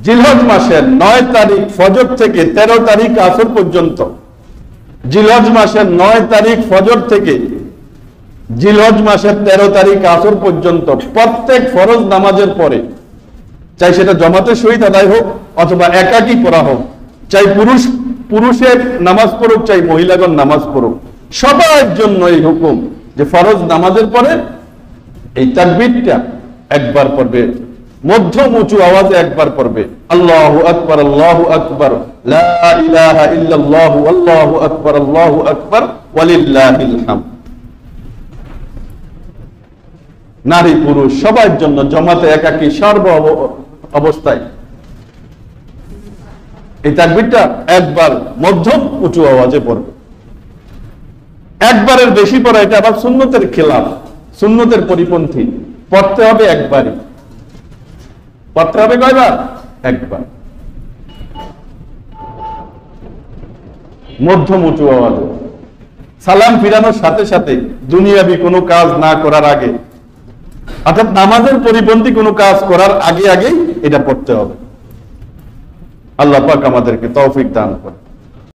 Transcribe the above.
জিলহজ মাসের 9 তারিখ ফজর থেকে 13 তারিখ আসর পর্যন্ত, জিলহজ মাসের 9 তারিখ ফজর থেকে জিলহজ মাসের 13 তারিখ আসর পর্যন্ত প্রত্যেক ফরজ নামাজের পরে, চাই সেটা জমাতের সহিত আদায় হোক অথবা একাকী পড়া হোক, চাই পুরুষের নামাজ পড়ুক চাই মহিলাগণ নামাজ পড়ুক, সবার জন্য এই হুকুম যে ফরজ নামাজের পরে এই তাকবীরটা একবার পড়বে, মধ্যম উঁচু আওয়াজে একবার পড়বে, আল্লাহু আকবার আল্লাহু আকবার লা ইলাহা ইল্লাল্লাহু আল্লাহু আকবার ওয়ালিল্লাহিল হামদ। নারী পুরুষ সবার জন্য জমাতে একাকী সর্ব অবস্থায় এই তাকবীরটা একবার মধ্যম উঁচু আওয়াজে পড়বে। একবারের বেশি পড়া এটা আবার সুন্নতের খেলাফ, সুন্নতের পরিপন্থী। পড়তে হবে একবারই। পড়তে হবে কয়বার? একবার, মধ্যম উঁচু আওয়াজে। সালাম ফিরানোর সাথে সাথে দুনিয়াবি কোনো কাজ না করার আগে, অর্থাৎ নামাজের পরিপন্থী কোনো কাজ করার আগে আগেই এটা পড়তে হবে। আল্লাহ পাক আমাদেরকে তৌফিক দান করেন।